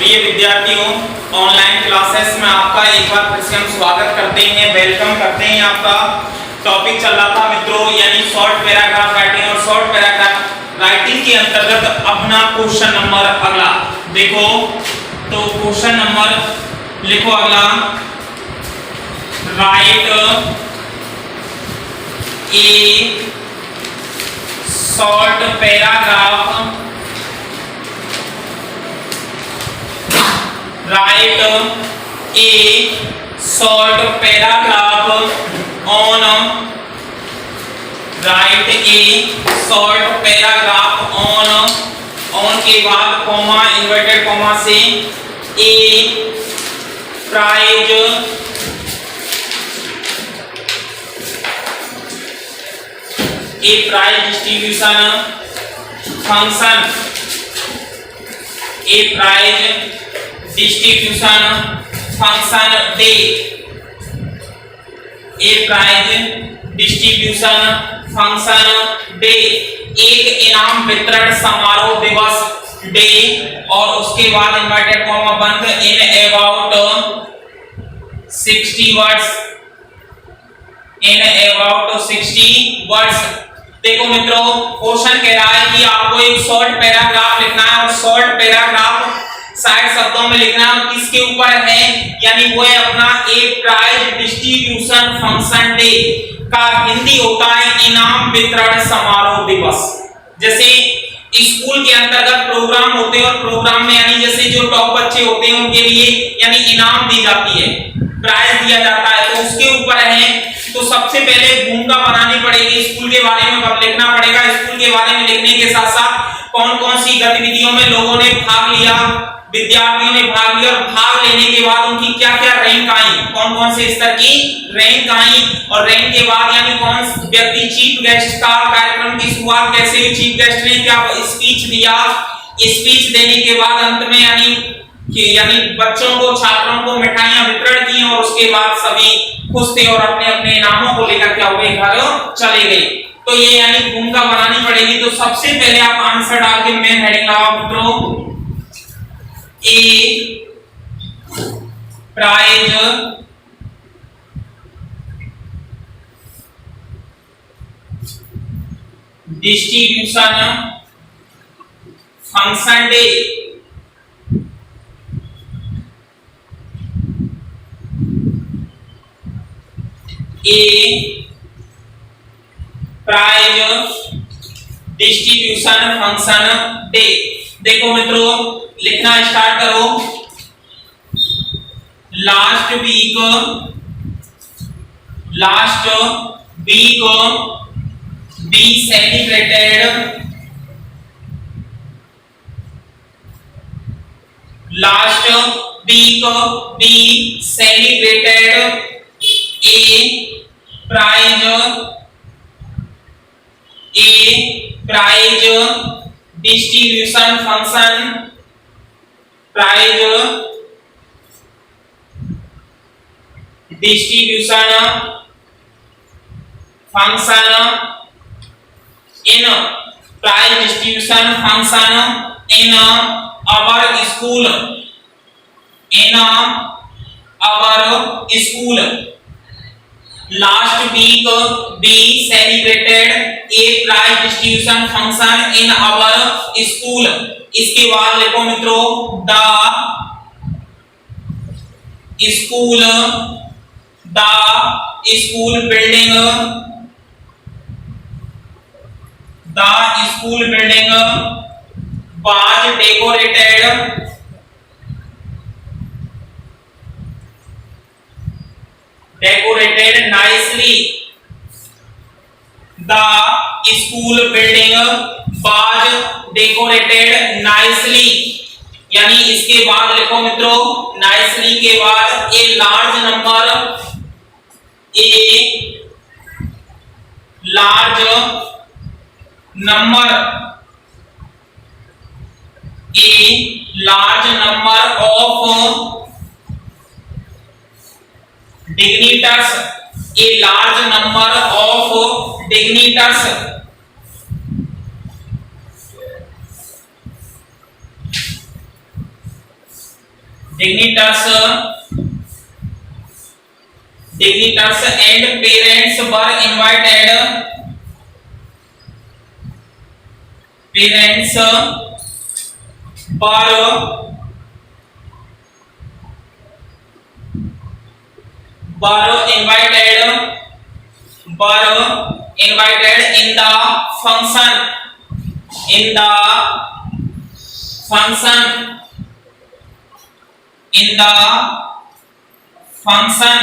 प्रिय विद्यार्थियों, online classes में आपका एक बार फिर से हम स्वागत करते हैं, वेलकम करते हैं। आपका टॉपिक चल रहा था मित्रों, यानी शॉर्ट पैराग्राफ राइटिंग, और शॉर्ट पैराग्राफ राइटिंग के अंतर्गत अपना क्वेश्चन नंबर अगला देखो। तो क्वेश्चन नंबर लिखो अगला, write a short paragraph, write a short paragraph on, write a short paragraph on के बाद कॉमा, इन्वर्टेड कॉमा से a prize distribution function, a prize distribution function day, a prize distribution function day, एक इनाम वितरण समारोह दिवस day, और उसके बाद इन्वर्टेड कॉमा बंद, in about 60 words, in about 60 words. देखो मित्रों, क्वेश्चन कह रहा है कि आपको एक शॉर्ट पैराग्राफ लिखना है, और शॉर्ट पैराग्राफ 60 शब्दों में लिखना है। किसके ऊपर है, यानी वो है अपना एक प्राइज डिस्ट्रीब्यूशन फंक्शन डे का हिंदी होता है इनाम वितरण समारोह दिवस। जैसे स्कूल के अंतर्गत प्रोग्राम होते हैं, और प्रोग्राम में यानी जैसे जो टॉप बच्चे होते हैं उनके लिए यानी इनाम दी जाती है, प्राइज दिया जाता है, तो उसके ऊपर है। तो सबसे पहले भूमिका बनानी पड़ेगी, स्कूल के बारे में लिखना पड़ेगा। स्कूल के बारे में लिखने के साथ साथ कौन कौन सी गतिविधियों में लोगों ने भाग लिया, विद्यार्थियों ने भाग लिया, और भाग लेने के बाद उनकी क्या क्या रैंक आई, कौन कौन से स्तर की रैंक आई, और रैंक के बाद यानी कौन व्यक्ति चीफ गेस्ट का कार्यक्रम की शुरुआत कैसे हुई, चीफ गेस्ट ने क्या स्पीच दिया, स्पीच देने के बाद अंत में यानी बच्चों को, छात्रों को मिठाइयां वितरण की, और उसके बाद सभी खुश थे और अपने अपने इनामों को लेकर क्या हुए, घर चले गए। तो ये यानी भूमिका बनानी पड़ेगी। तो सबसे पहले आप आंसर डाल के मेन हेडिंग लगाओ मित्रों, a prize distribution function day, a prize distribution function day. देखो मित्रों, लिखना स्टार्ट करो। Last week we celebrated, last week we celebrated a prize distribution function, prize distribution function in, prize distribution function in our school, in our school. Last week we celebrated a prize distribution function in our school. इसके बाद लिखो मित्रों, the school building, was decorated nicely, the school building was decorated nicely। यानी इसके बाद लिखो मित्रों, nicely के बाद a large number of dignitaries, a large number of dignitaries dignitaries and parents were invited. Parents were invited in the function. In the function. In the function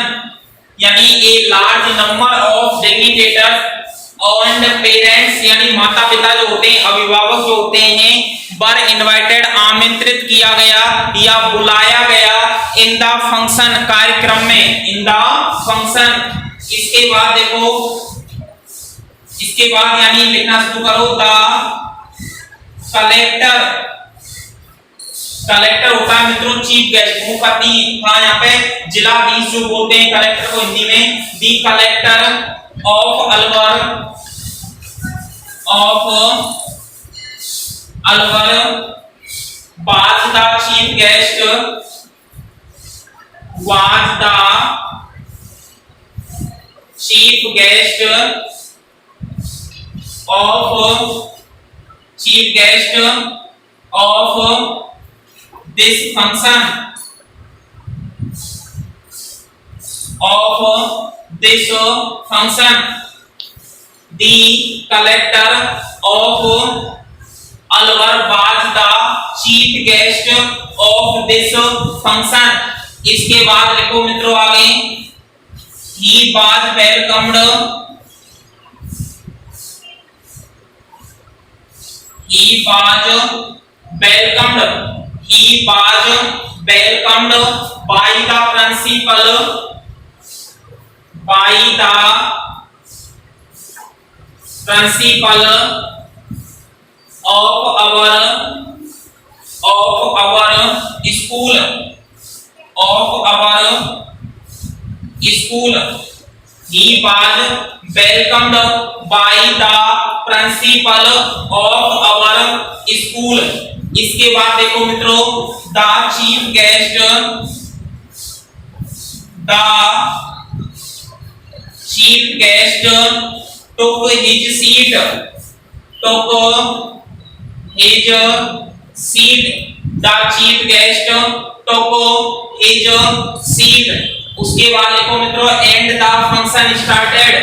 यानी a large number of dignitaries and parents यानी माता पिता जो होते हैं, अभिभावक जो होते हैं, वर इनवाइटेड आमंत्रित किया गया या बुलाया गया इन द फंक्शन कार्यक्रम में, इन द फंक्शन। इसके बाद देखो, इसके बाद यानी लिखना शुरू करो द कलेक्टर। कलेक्टर होता है मित्रों चीफ गेस्ट, मुख्यमंत्री था यहाँ पे, जिलाधीश जो बोलते हैं कलेक्टर को हिंदी में। The collector of Alwar was the chief guest of this function the collector of Alwar was the chief guest of this function। इसके बाद लिखो मित्रों आगे, he was welcomed by the principal of our school he was welcomed by the principal of our school। इसके बाद देखो मित्रों, the chief guest took his seat the chief guest took his seat। उसके बाद देखो मित्रों, and the function started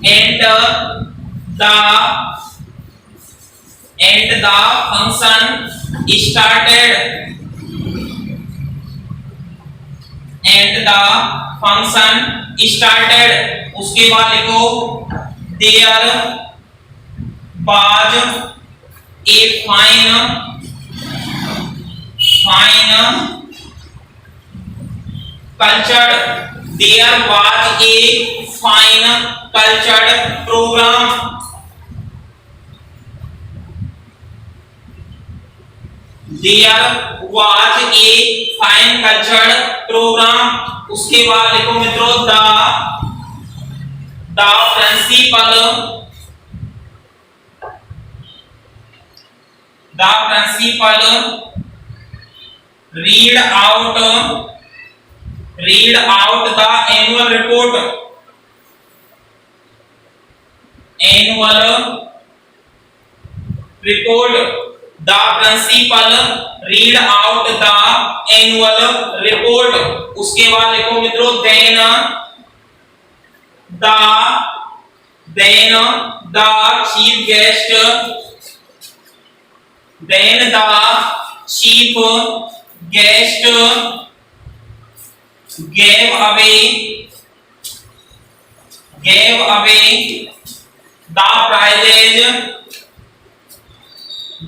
and the function started उसके बाद देखो, there was a fine cultured program। उसके बाद देखो मित्रों, the principal read out the annual report the principal read out the annual report। उसके बाद देखो मित्रों, then the chief guest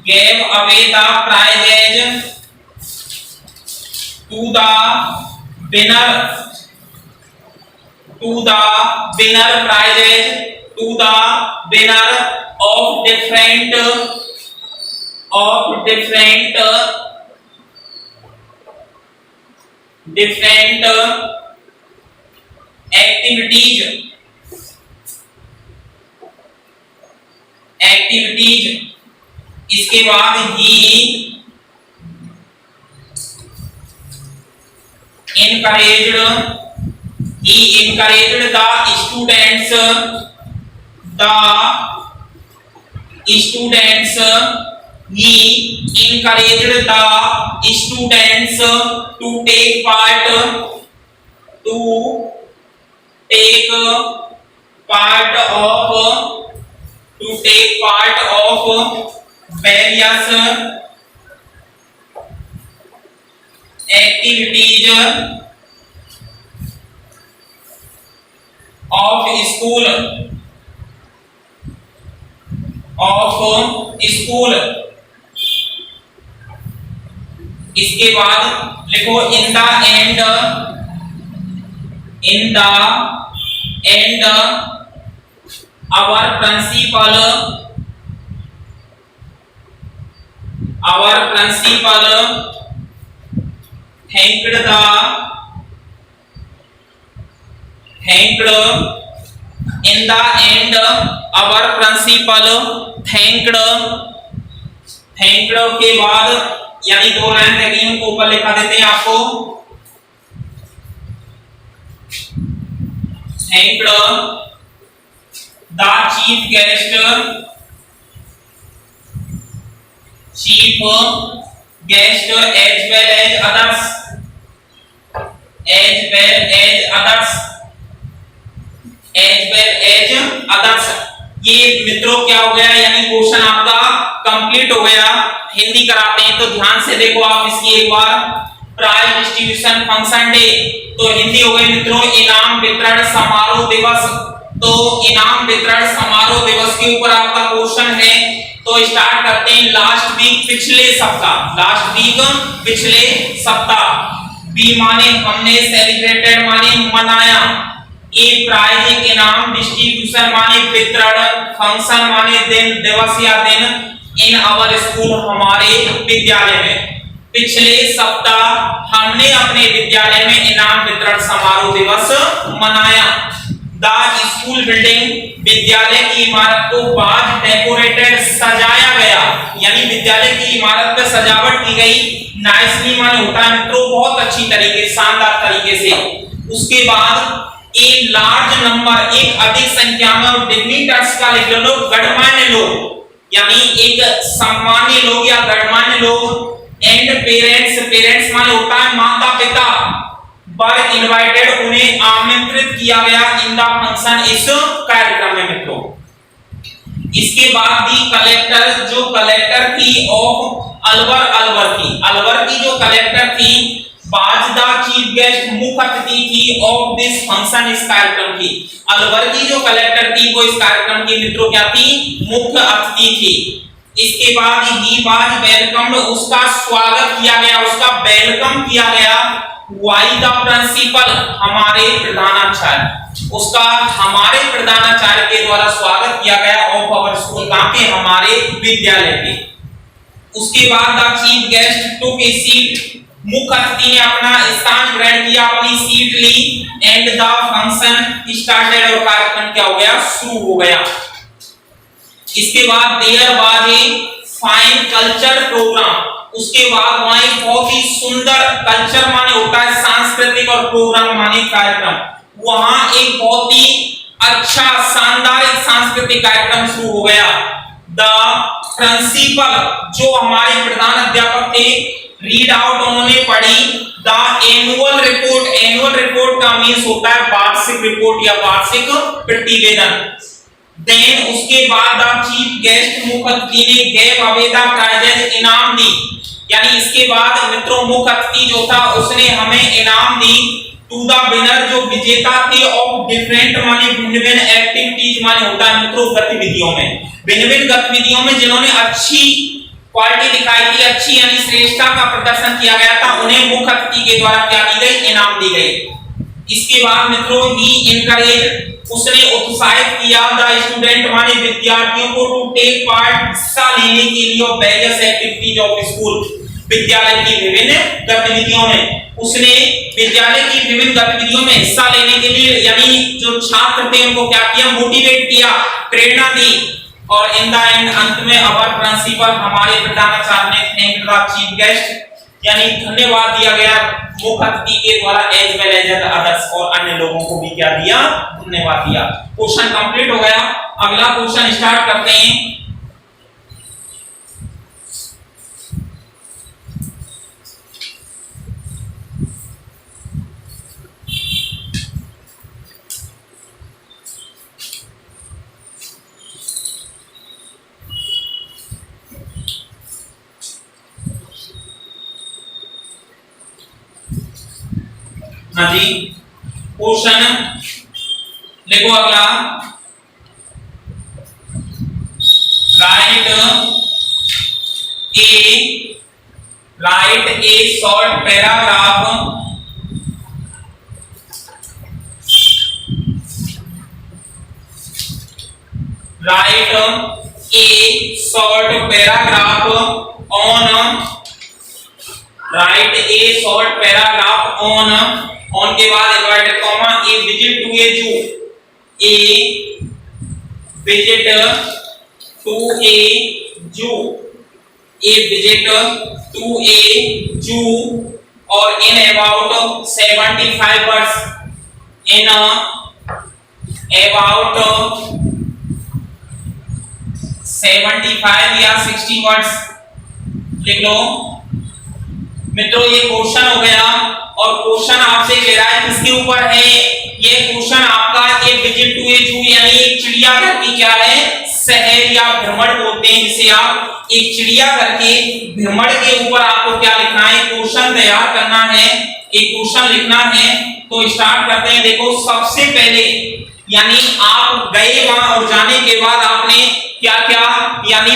gave away the prizes to the winner of different activities। इसके बाद encouraged he encouraged the students he encouraged the students to take part of various activities of school इसके बाद लिखो in the end our principal thanked in the end our principal thanked के बाद यानी दो line लगी उनको ऊपर लिखा देते हैं आपको thanked the chief guest as well as others ये मित्रों क्या हो गया यानी क्वेश्चन आपका कंप्लीट हो गया। हिंदी कराते हैं तो ध्यान से देखो आप इसकी एक बार प्राइज डिस्ट्रीब्यूशन फंक्शन डे तो हिंदी हो गई मित्रों इनाम वितरण समारोह दिवस। तो इनाम वितरण समारोह दिवस के ऊपर आपका क्वेश्चन है तो स्टार्ट करते हैं लास्ट वीक पिछले सप्ताह बी माने हमने सेलिब्रेटेड माने मनाया ए प्राइज एक इनाम डिस्ट्रीब्यूशन माने वितरण फंक्शन माने दिन दिवस या दिन इन आवर स्कूल हमारे विद्यालय में पिछले सप्ताह हमने अपने विद्यालय में इनाम वितरण समारोह दिवस मनाया। द स्कूल बिल्डिंग विद्यालय की इमारत को बाज डेकोरेटेड सजाया गया यानी विद्यालय की इमारत पर सजावट की गई। नाइसली माने होता है मित्रों बहुत अच्छी तरीके शानदार तरीके से। उसके बाद एक लार्ज नंबर एक अधिक संख्या में और डिग्निटर्स का लिख लो गणमान्य लोग यानी एक सम्मान्य लोग या गणमान्य लोग एंड पेरेंट्स माने होता है माता पिता पर इनवाइटेड उन्हें आमंत्रित किया गया इन द फंक्शन इस कार्यक्रम में मित्रों। इसके बाद भी कलेक्टर थी ऑफ अलवर की जो कलेक्टर थी बाजदा चीफ गेस्ट मुख्य अतिथि थी ऑफ दिस फंक्शन इस कार्यक्रम की। अलवर की जो कलेक्टर थी वो इस कार्यक्रम की मित्रों क्या थी मुख्य अतिथि थी। इसके बाद ही वाज वेलकम्ड उसका स्वागत किया गया उसका वेलकम किया गया वाई द प्रिंसिपल हमारे प्रधानाचार्य उसका हमारे प्रधानाचार्य के द्वारा स्वागत किया गया ऑफ आवर स्कूल कहां के हमारे विद्यालय के। उसके बाद the chief guest took a seat मुख्य अतिथि ने अपना स्थान ग्रहण किया अपनी सीट ली एंड द फंक्शन स्टार्टेड और कार्यक्रम क्या हो गया शुरू हो गया। इसके बाद there was a fine culture programme उसके बाद वहां एक बहुत ही सुंदर कल्चर माने होता है सांस्कृतिक और प्रोग्राम माने कार्यक्रम वहां एक बहुत ही अच्छा शानदार एक सांस्कृतिक कार्यक्रम शुरू हो गया। द प्रिंसिपल जो हमारे प्रधान अध्यापक थे रीड आउट उन्होंने पढ़ी द एनुअल रिपोर्ट का मींस होता है वार्षिक रिपोर्ट या वार्षिक प्रतिवेदन। देन उसके बाद द चीफ गेस्ट मुख्य अतिथि ने गेव अवे द प्राइजेस इनाम दी यानी इसके बाद मित्रों मुख्य अतिथि जो था उसने हमें इनाम दी टू द विनर जो विजेता थे ऑफ डिफरेंट माने भिन्न एक्टिविटीज माने होता है मित्रों गतिविधियों में जिन्होंने अच्छी क्वालिटी दिखाई थी अच्छी यानी श्रेष्ठता का प्रदर्शन किया गया था उन्हें मुख्य अतिथि के द्वारा क्या दी गई इनाम दी गई। इसके बाद मित्रों ही इनकरेज उसने उत्साहित किया द स्टूडेंट माने विद्यार्थियों को टू टेक पार्ट हिस्सा लेने के लिए वेरियस एक्टिविटीज ऑफ स्कूल विद्यालय की विभिन्न गतिविधियों में उसने विद्यालय की विभिन्न गतिविधियों में हिस्सा लेने के लिए यानी जो छात्र थे उनको क्या किया मोटिवेट किया प्रेरणा दी। और इन द एंड अंत में अवर प्रिंसिपल हमारे प्रधानाचार्य ने थैंक द चीफ गेस्ट यानी धन्यवाद दिया गया मुख्य अतिथि के द्वारा एज वेल एज अदर्स, और अन्य लोगों को भी क्या दिया, धन्यवाद दिया। क्वेश्चन कंप्लीट हो गया। अगला क्वेश्चन स्टार्ट करते हैं। हाँ जी, क्वेश्चन देखो अगला, write a short paragraph on के बाद inverted comma a visit to a zoo, a visit to a zoo, a visit to a जू, और in about 75 words, in about 75 या 60 वर्ड्स लिख लो। मित्रों ये क्वेश्चन हो गया, और क्वेश्चन आपसे कह रहा है किसके ऊपर है, ये क्वेश्चन आपका ए विजिट टू ए जू यानी एक चिड़ियाघर की क्या है, शहर या भ्रमण बोलते हैं जिसे आप, एक चिड़ियाघर के भ्रमण के ऊपर आपको क्या लिखना है, क्वेश्चन तैयार करना है, एक क्वेश्चन लिखना है। तो स्टार्ट करते हैं। देखो सबसे पहले यानी आप गए वहां और जाने के बाद आपने क्या क्या यानी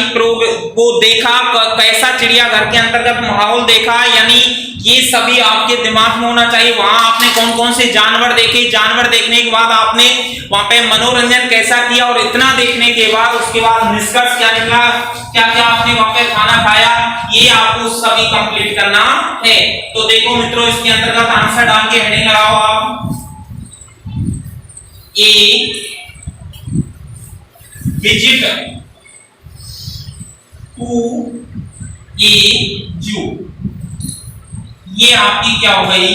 वो देखा, कैसा चिड़ियाघर के अंतर्गत माहौल देखा, यानी ये सभी आपके दिमाग में होना चाहिए। वहां आपने कौन कौन से जानवर देखे, जानवर देखने के बाद आपने वहां पे मनोरंजन कैसा किया, और इतना देखने के बाद उसके बाद निष्कर्ष क्या निकला, क्या क्या आपने वहां पे खाना खाया, ये आपको सभी कंप्लीट करना है। तो देखो मित्रों इसके अंतर्गत आंसर डाल के हेडिंग लगाओ आप, ए विजिट टू ए जू, ये आपकी क्या हो गई,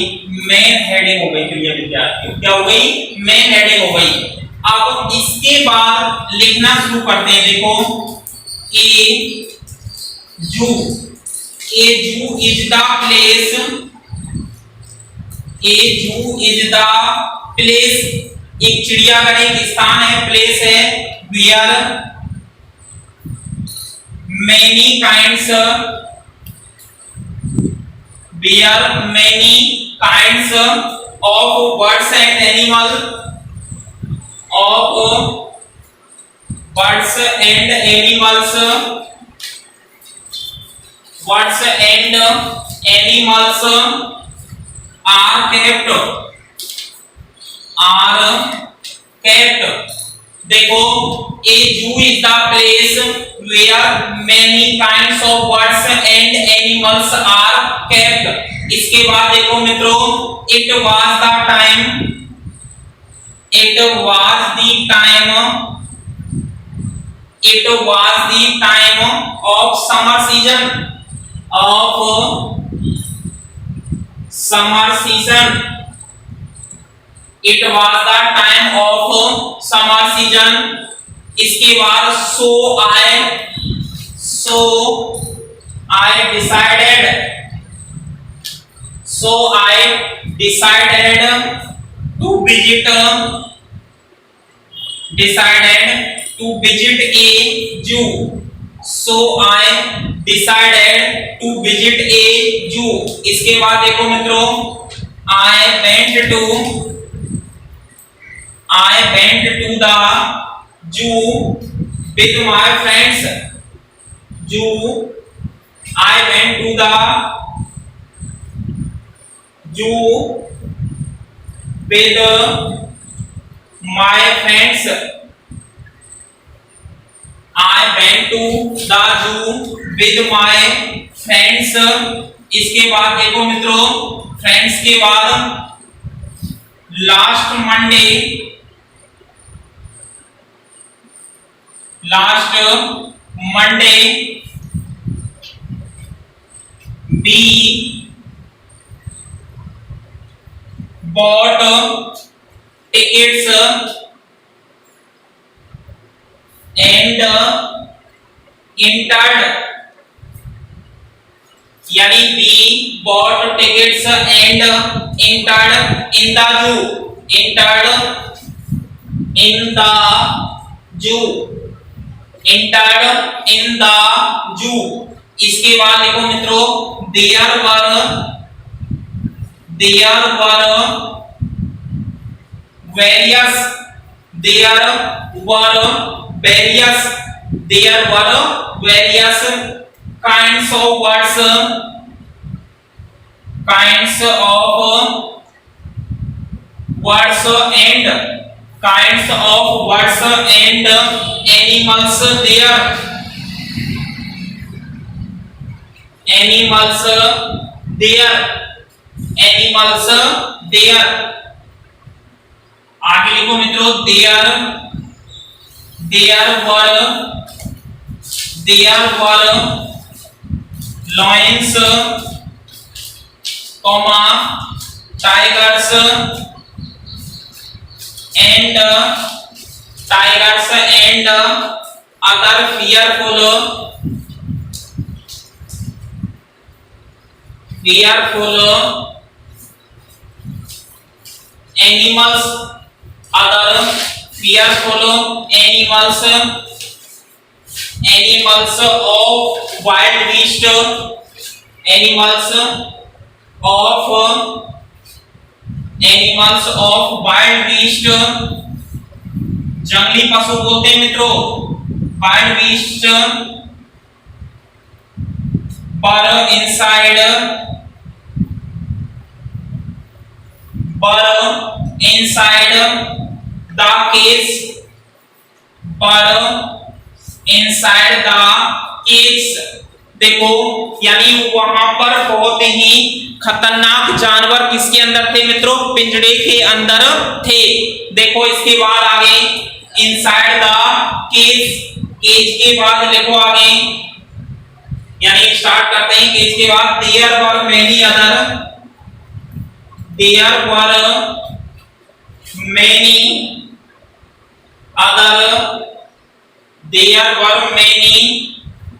मेन हेडिंग हो गई। प्रिय विद्यार्थियों क्या हो गई, मेन हेडिंग हो गई। अब इसके बाद लिखना शुरू करते हैं। देखो ए जू, ए जू इज द प्लेस, ए जू इज द प्लेस, एक चिड़ियाघर एक स्थान है, प्लेस है, where many kinds of birds and animals, are kept। देखो a zoo is the place where many kinds of birds and animals are kept। इसके बाद देखो मित्रों it was the time of summer season, it was the time of summer season। इसके बाद so I decided to visit a zoo, so I decided to visit a zoo। इसके बाद देखो मित्रों I went to the zoo with my friends, I went to the zoo with my friends, I went to the zoo with my friends। इसके बाद देखो मित्रों friends के बाद last Monday B bought tickets and entered, यानी B bought tickets and entered in the zoo, entered in the zoo, entered in the zoo। इसके बाद देखो मित्रों, there were various, there were various, there were various kinds of words, kinds of words and kinds of words and animals there, animals there, animals there। आगे लिखो मित्रों, there were lions, tigers and other fearful animals, other fearful animals, animals of wild beast, animals of wild beast, जंगली पशु बोलते हैं मित्रों, wild beast were inside the cage, were inside the cage। देखो, यानी वहां पर बहुत ही खतरनाक जानवर किसके अंदर थे मित्रों, पिंजड़े के अंदर थे। देखो इसके बाद आगे इनसाइड द केज, केज के बाद देखो आगे, यानी स्टार्ट करते हैं केज के बाद, there were many other, there were many other, there were many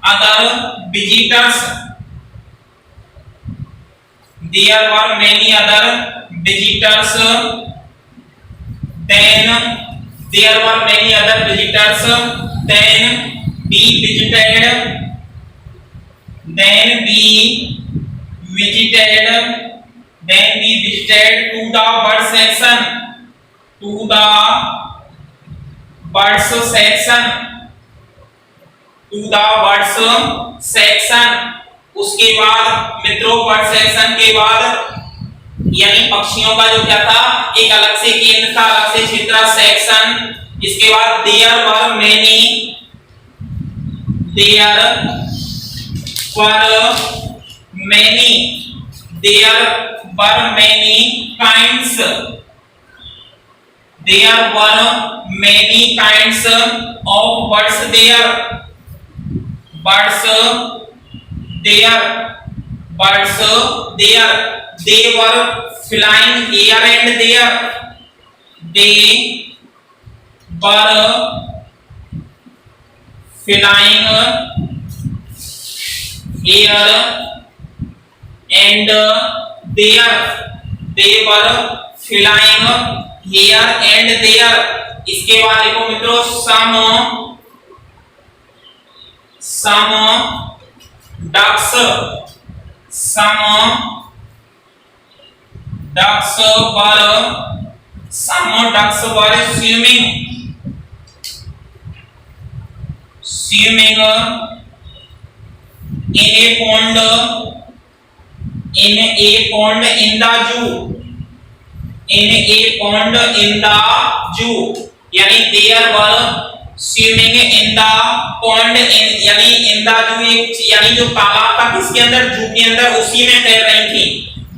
other visitors, there were many other visitors, then there were many other visitors, then we visited, then we visited to the bird section, to the birds section, to the birds section। उसके बाद मित्रों bird section के बाद यानी पक्षियों का जो क्या था, एक अलग से केंद्र था, अलग से क्षेत्र, सेक्शन। इसके बाद there were many kinds, there were many kinds of birds there, birds there, they were flying here and there, they were flying here and there, they were flying here and there। इसके बाद देखो मित्रों, some ducks were swimming in a pond in the zoo, in a pond in the zoo। यानी there were swimming in the pond यानी in the zoo, यानी जो तालाब था किसके अंदर, जू के अंदर, उसी में तैर रही थी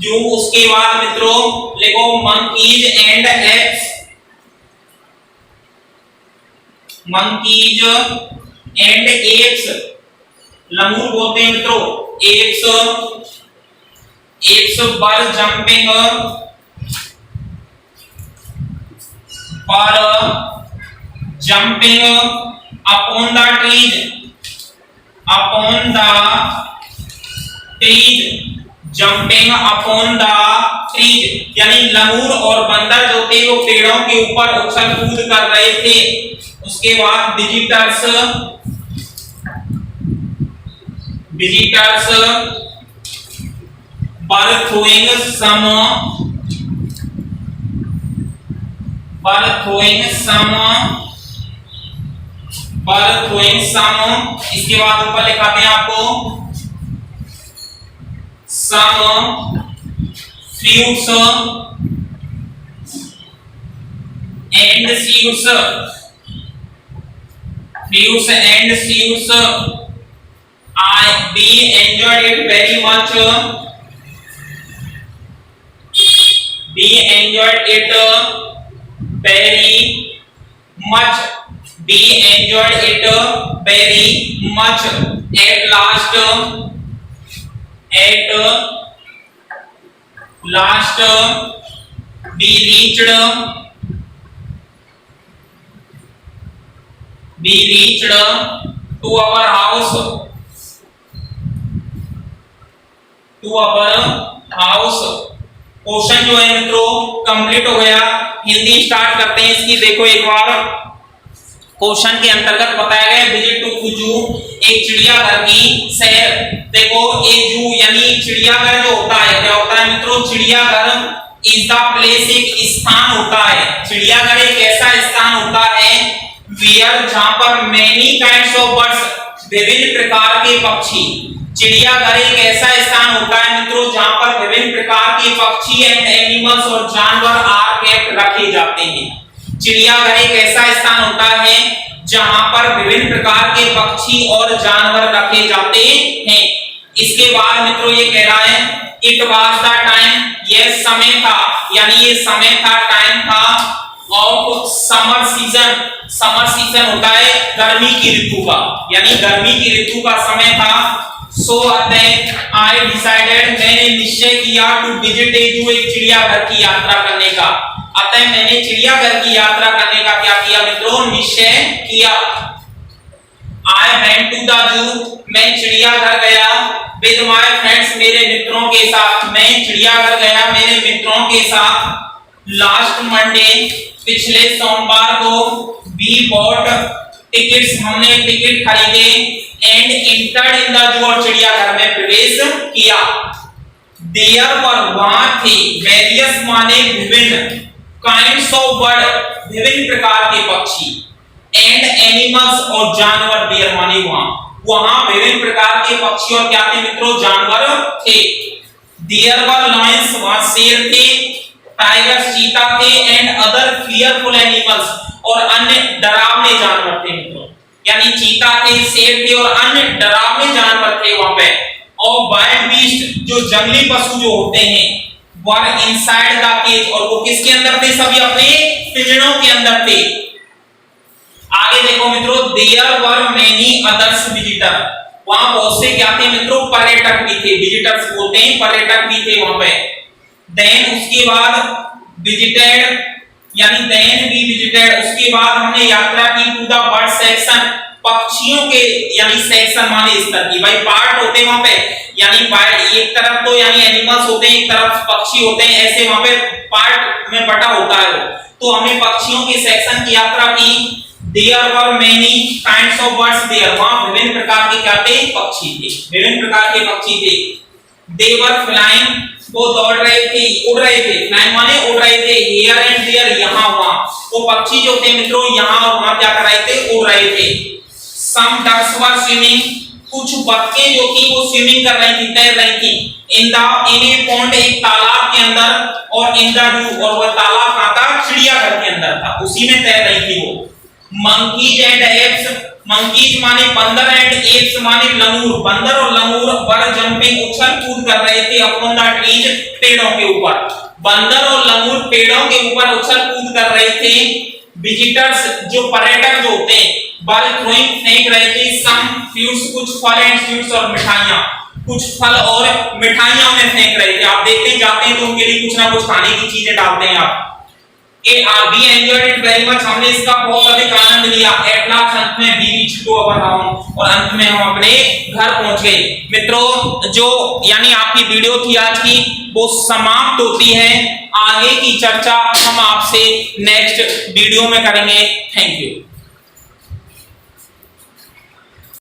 जू। उसके बाद मित्रों लिखो monkeys and apes, monkeys and apes, लंगूर बोलते हैं मित्रों, apes apes were jumping upon the trees, jumping upon the trees, यानी लंगूर और बंदर जो थे वो पेड़ों के ऊपर उछल कूद कर रहे थे। उसके बाद विजिटर्स were throwing some, इसके बाद ऊपर लिखाते हैं आपको some fruits and seeds, we enjoyed it very much, at last we reached to our house, question जो है मित्रों कंप्लीट हो गया। हिंदी स्टार्ट करते हैं इसकी। देखो एक बार क्वेश्चन के अंतर्गत बताया गया विजिट टू जू, एक चिड़ियाघर की सैर। देखो एक जू यानी चिड़ियाघर जो होता है, क्या होता है मित्रों, चिड़ियाघर इज द प्लेस, एक स्थान होता है। चिड़ियाघर एक ऐसा स्थान होता है वेयर जहां पर मेनी काइंड्स ऑफ बर्ड्स, विभिन्न प्रकार के पक्षी। चिड़ियाघर एक ऐसा स्थान होता है मित्रों जहां पर विभिन्न प्रकार के पक्षी एंड एनिमल्स और जानवर आर केप्ट रखे जाते हैं। चिड़ियाघर एक ऐसा स्थान होता है जहां पर विभिन्न प्रकार के पक्षी और जानवर रखे जाते हैं। इसके बाद मित्रों ये कह रहा है इट वाज द टाइम, ये समय था, यानी ये समय था, टाइम था of summer season. Summer season होता है गर्मी की ऋतु का, यानी गर्मी की ऋतु का समय था। सो आई डिसाइडेड, मैंने निश्चय किया टू विजिट ए जू, एक चिड़ियाघर की यात्रा करने का। अतः मैंने चिड़ियाघर की यात्रा करने का क्या किया मित्रों, निश्चय किया। I went to the zoo, मैं चिड़ियाघर गया विद माय फ्रेंड्स, मेरे मित्रों के साथ। मैं चिड़ियाघर गया मेरे मित्रों के साथ। लास्ट मंडे, पिछले सोमवार को, वी बॉट टिकट्स, हमने टिकट खरीदे and entered in the zoo, और चिड़ियाघर में प्रवेश किया। देयर वर, वहां थे, वेरियस माने विभिन्न, काइंड्स ऑफ बर्ड, विभिन्न प्रकार के पक्षी, एंड एनिमल्स और जानवर, देयर माने वहां विभिन्न प्रकार के पक्षी और क्या थे मित्रों, जानवर थे। देयर वर लायंस, वहां शेर थे, टाइगर्स, चीता थे, एंड अदर फियरफुल एनिमल्स, और अन्य डरावने जानवर थे मित्रों, यानी चीता थे, शेर थे और अन्य डरावने जानवर थे वहां पे। और वाइल्ड बीस्ट, जो जंगली पशु जो होते हैं, वर इनसाइड द केज, और वो किसके अंदर थे, सभी अपने पिंजरों के अंदर थे। आगे देखो मित्रों, there were many others visitor, वहां बहुत से क्या थे मित्रों, पर्यटक भी थे। विजिटर्स बोलते हैं, पर्यटक भी थे वहां पे। देन उसके बाद विजिटेड, यानी देन वी विजिटेड, उसके बाद हमने यात्रा की टू द बर्ड सेक्शन, पक्षियों के यानी सेक्शन माने स्तर की। भाई पार्ट होते हैं वहां पे, यानी एक तरफ तो यानी एनिमल्स होते हैं, एक तरफ पक्षी होते हैं, ऐसे वहां पे पार्ट में बटा होता है। तो हमने पक्षियों के सेक्शन की यात्रा की। There were many kinds of birds there, वहां विभिन्न प्रकार के क्या थे, पक्षी थे, विभिन्न प्रकार के पक्षी थे। दे वर फ्लाइंग, वो दौड़ रहे थे, उड़ रहे थे, फ्लाइंग माने उड़ रहे थे, हियर एंड देयर, यहां वहां। वो पक्षी जो थे मित्रों यहां और वहां क्या कर रहे थे, उड़ रहे थे। सम डक्स वर स्विमिंग, कुछ बतखें जो थी वो स्विमिंग कर रही थी, तैर रही थी। इन ए पॉन्ड, एक तालाब के अंदर, और इन द जू, और वो तालाब कहां था, चिड़ियाघर के अंदर था, उसी में तैर रही थी वो। मंकीज एंड एप्स, मंकीज माने बंदर एंड एप्स माने लंगूर, बंदर और लंगूर वर जंपिंग, उछल कूद कर रहे थे अपॉन द ट्रीज, पेड़ों के ऊपर। बंदर और लंगूर पेड़ों के ऊपर उछल कूद कर रहे थे। विजिटर्स, जो पर्यटक जो होते हैं, वर थ्रोइंग, फेंक रहे थे, सम फ्रूट्स, कुछ फल एंड स्वीट्स, और मिठाइयां। कुछ फल और मिठाइयां उन्हें फेंक रहे थे। आप देखते जाते हैं तो उनके लिए कुछ ना कुछ खाने की चीजें डालते हैं आप। We enjoyed it very much, हमने इसका बहुत अधिक आनंद लिया। At last अंत में we reached to our home, और अंत में हम अपने घर पहुंच गए। मित्रों, जो यानी आपकी वीडियो थी आज की वो समाप्त होती है। आगे की चर्चा हम आपसे नेक्स्ट वीडियो में करेंगे। Thank you.